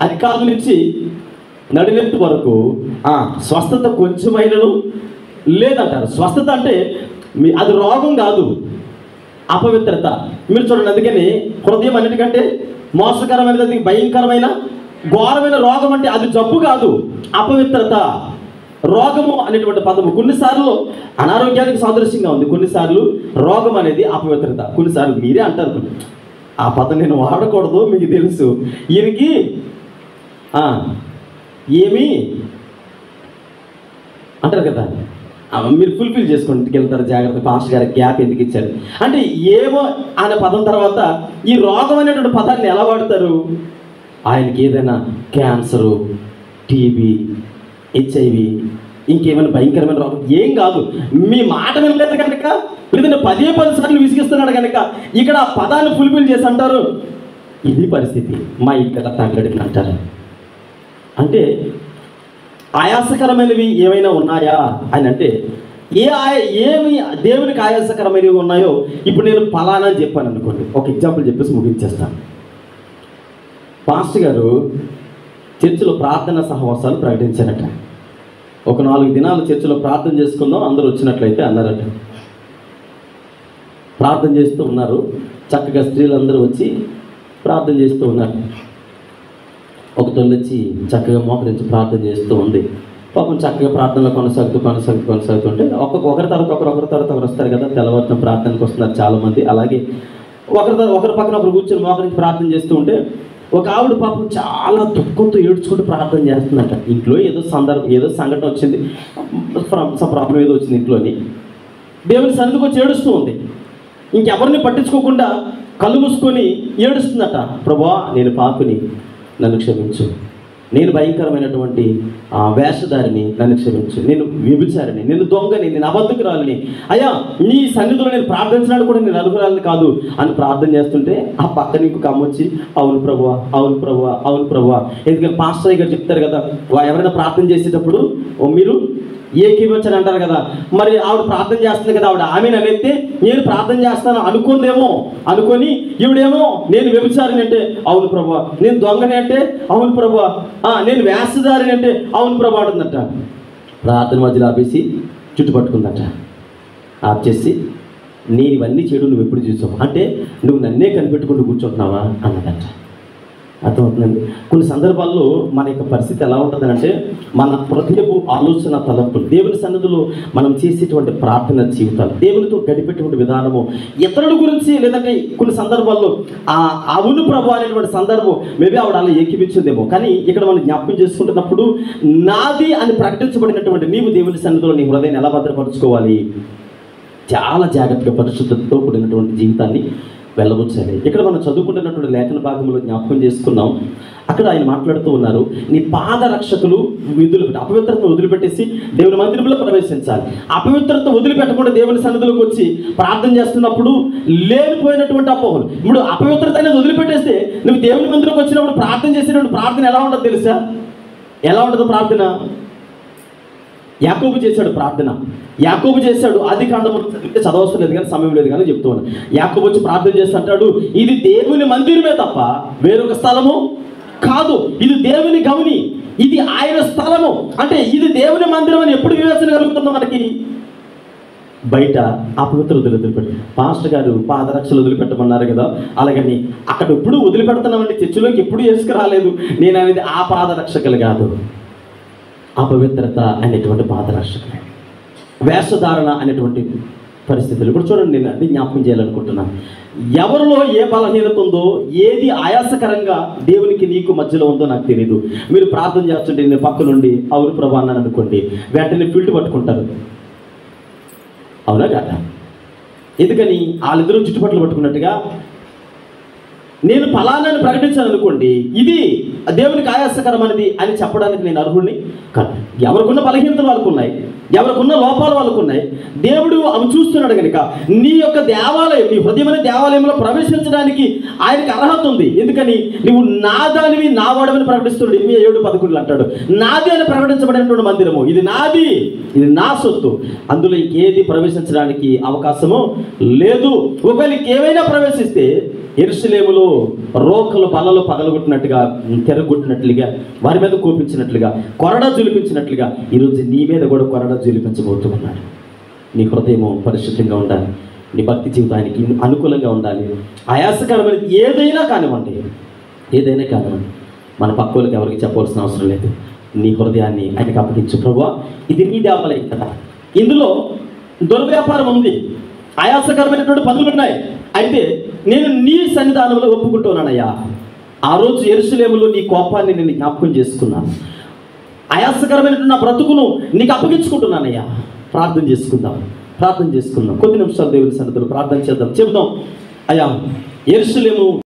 అరికాలు నుంచి నడినెత్తు వరకు స్వస్థత కొంచెమైనను లేదంటారు. స్వస్థత అంటే అది రోగం కాదు, అపవిత్రత. మీరు చూడండి, అందుకని హృదయం అన్నిటికంటే మోసకరమైనది, భయంకరమైన ఘోరమైన రోగం అంటే అది జబ్బు కాదు, అపవిత్రత. రోగము అనేటువంటి పదము కొన్నిసార్లు అనారోగ్యానికి సాదృశ్యంగా ఉంది, కొన్నిసార్లు రోగం అనేది అపవిత్రత. కొన్నిసార్లు మీరే అంటారు ఆ పదం నేను వాడకూడదు, మీకు తెలుసు. ఈయనకి ఏమి అంటారు కదా, మీరు ఫుల్ఫిల్ చేసుకుంటూ వెళ్తారు జాగ్రత్త. పాస్టర్ గారికి గ్యాప్ ఎందుకు ఇచ్చారు అంటే ఏమో అనే పదం తర్వాత ఈ రోగం అనేటువంటి పదాన్ని ఎలా వాడతారు? ఆయనకి ఏదైనా క్యాన్సరు, టీబీ, హెచ్ఐవి, ఇంకేమైనా భయంకరమైన రోగం ఏం కాదు. మీ మాట వినలేదు కనుక, లేదంటే 10 సార్లు విసిగిస్తున్నాడు కనుక ఇక్కడ ఆ పదాన్ని ఫుల్ఫిల్ చేసి అంటారు ఇది పరిస్థితి, మా ఇక్కడ తగ్గడింది అంటారు. అంటే ఆయాసకరమైనవి ఏమైనా ఉన్నాయా అని అంటే ఏమి దేవునికి ఆయాసకరమైనవి ఉన్నాయో ఇప్పుడు నేను ఫలానా అని చెప్పాను అనుకోండి. ఒక ఎగ్జాంపుల్ చెప్పేసి ముగించేస్తాను. పాస్టర్ గారు చర్చిలో ప్రార్థనా సహవాసాలు ప్రకటించారట. ఒక 4 దినాలు చర్చిలో ప్రార్థన చేసుకుందాం అందరూ వచ్చినట్లయితే అన్నారట. ప్రార్థన చేస్తూ ఉన్నారు, చక్కగా స్త్రీలందరూ వచ్చి ప్రార్థన చేస్తూ ఉన్నారు. ఒక తల్లి వచ్చి చక్కగా మోకరించి ప్రార్థన చేస్తూ ఉంది. పాపం చక్కగా ప్రార్థనలో కొనసాగుతుంటే ఒకరి తర్వాత ఒకరు వస్తారు కదా, తెల్లవారున ప్రార్థనకు వస్తున్నారు చాలామంది. అలాగే ఒకరి పక్కన ఒకరు కూర్చొని మోకరించి ప్రార్థన చేస్తూ ఉంటే ఒక ఆవిడ పాపం చాలా దుఃఖంతో ఏడ్చుకుంటూ ప్రార్థన చేస్తుందంట. ఇంట్లో ఏదో సంఘటన వచ్చింది, ప్రాబ్లం ఏదో వచ్చింది ఇంట్లోని. దేవుని సన్నిధికి వచ్చి ఏడుస్తూ ఉంది. ఇంకెవరిని పట్టించుకోకుండా కళ్ళు మూసుకొని ఏడుస్తుందట. ప్రభువా, నేను పాపిని, నన్ను క్షమించు. నేను భయంకరమైనటువంటి వేషధారిని, నన్ను క్షమించు. నేను వ్యభిచారిని, నేను దొంగని, నేను అబద్ధకురాలిని. అయ్యా, నీ సన్నిధిలో నేను ప్రార్థించడానికి కూడా నేను అర్హురాలిని కాదు అని ప్రార్థన చేస్తుంటే ఆ పక్కన ఇంకొక అమ్మ వచ్చి అవును ప్రభువా, అవును ప్రభువా, అవును ప్రభువా. ఎందుకంటే పాస్టర్ గారు చెప్తారు కదా, ఎవరైనా ప్రార్థన చేసేటప్పుడు మీరు ఏకీభవించని అంటారు కదా. మరి ఆవిడ ప్రార్థన చేస్తుంది కదా, ఆవిడ ఆమెను అనేది నేను ప్రార్థన చేస్తాను అనుకొని ఈవిడేమో నేను వ్యభిచారిని అంటే అవును ప్రభువా, నేను దొంగని అంటే అవును ప్రభువా, నేను వేషధారిని అంటే అవును ప్రభువా అంటుందట. ప్రార్థన మధ్యలో ఆపేసి చుట్టుపట్టుకుందట. ఆఫ్ చేసి నేను ఇవన్నీ చేయడం నువ్వు ఎప్పుడు చూసావు అంటే నువ్వు నన్నే కనిపెట్టుకుంటూ కూర్చుంటున్నావా అన్నదట. అర్థమవుతుందండి. కొన్ని సందర్భాల్లో మన యొక్క పరిస్థితి ఎలా ఉంటుందంటే మన హృదయపు ఆలోచన తలంపులు, దేవుని సన్నిధిలో మనం చేసేటువంటి ప్రార్థన జీవితాలు, దేవునితో గడిపేటువంటి విధానము, ఇతరుల గురించి లేదంటే కొన్ని సందర్భాల్లో అవును ప్రభు అనేటువంటి సందర్భం మేబీ ఆవిడ అలా ఏకీపించిందేమో. కానీ ఇక్కడ మనం జ్ఞాపకం చేసుకుంటున్నప్పుడు నాది అని ప్రకటించబడినటువంటి నీవు దేవుని సన్నిధిలో నీ హృదయాన్ని ఎలా భద్రపరచుకోవాలి? చాలా జాగ్రత్తగా పరిశుద్ధతతో కూడినటువంటి జీవితాన్ని వెళ్ళవచ్చాలి. ఇక్కడ మనం చదువుకుంటున్నటువంటి లేఖన భాగంలో జ్ఞాపకం చేసుకున్నాం. అక్కడ ఆయన మాట్లాడుతూ ఉన్నారు, నీ పాదరక్షకులు అపవిత్రతను వదిలిపెట్టేసి దేవుని మందిరంలో ప్రవేశించాలి. అపవిత్రత వదిలిపెట్టకుండా దేవుని సన్నిధిలోకి వచ్చి ప్రార్థన చేస్తున్నప్పుడు లేనిపోయినటువంటి అపోహలు. ఇప్పుడు అపవిత్రత అనేది వదిలిపెట్టేస్తే నువ్వు దేవుని మందిరంలోకి వచ్చినప్పుడు ప్రార్థన చేసేటువంటి ప్రార్థన ఎలా ఉండదు తెలుసా? ఎలా ఉండదు ప్రార్థన? యాకోబు చేశాడు ప్రార్థన. యాకోబు చేశాడు. ఆది కాండము చదవవసరం లేదు కానీ సమయం లేదు కానీ చెప్తూ ఉన్నాను. యాకోబు వచ్చి ప్రార్థన చేస్తుంటాడు, ఇది దేవుని మందిరమే తప్ప వేరొక స్థలము కాదు, ఇది దేవుని గౌని, ఇది ఆయన స్థలము. అంటే ఇది దేవుని మందిరం అని ఎప్పుడు వివేచన కలుగుతుందో మనకి? బయట అపవిత్ర వదిలిపెట్టి పాస్టర్ గారు పాదరక్షలు వదిలిపెట్టమన్నారు కదా, అలాగని అక్కడ ఎప్పుడు వదిలిపెడుతున్నామండి, చర్చిలోకి ఎప్పుడు చేసుకురాలేదు. నేను అనేది ఆ పాదరక్షకులు కాదు, అపవిత్రత అనేటువంటి పాదరక్షకులు, వేషధారణ అనేటువంటి పరిస్థితులు. ఇప్పుడు చూడండి, నేను అది జ్ఞాపకం చేయాలనుకుంటున్నాను. ఎవరిలో ఏ బలహీనత ఉందో, ఏది ఆయాసకరంగా దేవునికి నీకు మధ్యలో ఉందో నాకు తెలియదు. మీరు ప్రార్థన చేస్తుంటే నేను పక్క నుండి అవును ప్రభా అన్నాను అనుకోండి, వెంటనే ఫీల్డ్ పట్టుకుంటారు. అవునా కాదా? ఎందుకని? వాళ్ళిద్దరూ చుట్టుపట్లు పట్టుకున్నట్టుగా నేను ఫలానాన్ని ప్రకటించాను అనుకోండి, ఇది దేవునికి ఆయాసకరమైనది అని చెప్పడానికి నేను అర్హుడిని కాదు. ఎవరికున్న బలహీనతలు వాళ్ళకు ఉన్నాయి. ఎవరికున్న లోపాలు వాళ్ళకు ఉన్నాయి. దేవుడు అవి చూస్తున్నాడు కనుక నీ యొక్క దేవాలయం, నీ హృదయమైన దేవాలయంలో ప్రవేశించడానికి ఆయనకి అర్హత ఉంది. ఎందుకని నువ్వు నా దానివి నా వాడమని ప్రకటిస్తున్నాడు. 7:11 అంటాడు, నాది అని ప్రకటించబడినటువంటి మందిరము, ఇది నాది, ఇది నా సొత్తు, అందులో ఇంకేది ప్రవేశించడానికి అవకాశము లేదు. ఒకవేళ ఇంకేమైనా ప్రవేశిస్తే యెరూషలేములో రోకలు బల్లలు పగలగొట్టినట్టుగా, తెరగొట్టినట్లుగా, వారి మీద కోపించినట్లుగా, కొరడా జులిపించినట్లుగా ఈరోజు నీ మీద కూడా కొరడా జులిపించబోతూ ఉన్నాడు. నీ హృదయము పరిశుద్ధంగా ఉండాలి, నీ భక్తి జీవితానికి అనుకూలంగా ఉండాలి. ఆయాసకరమైనది ఏదైనా కానివ్వండి, ఏదైనా కానివ్వండి, మన పక్కోళ్ళకి ఎవరికి చెప్పవలసిన అవసరం లేదు. నీ హృదయాన్ని ఆయనకి అప్పగించు. ప్రభువా, ఇది నీ దేవాలయం కదా, ఇందులో దుర్వ్యాపారం ఉంది, ఆయాసకరమైనటువంటి పనులు ఉన్నాయి, అయితే నేను నీ సన్నిధానంలో ఒప్పుకుంటున్నానయ్యా. ఆ రోజు యెరూషలేములో నీ కోపాన్ని నేను జ్ఞాపకం చేసుకున్నాను, ఆయాసకరమైనటువంటి నా బ్రతుకును నీకు అప్పగించుకుంటున్నానయ్యా. ప్రార్థన చేసుకుందాం. కొద్ది నిమిషాలు దేవుని సన్నిధిలో ప్రార్థన చేద్దాం. చెబుదాం, అయ్యా యెరూషలేము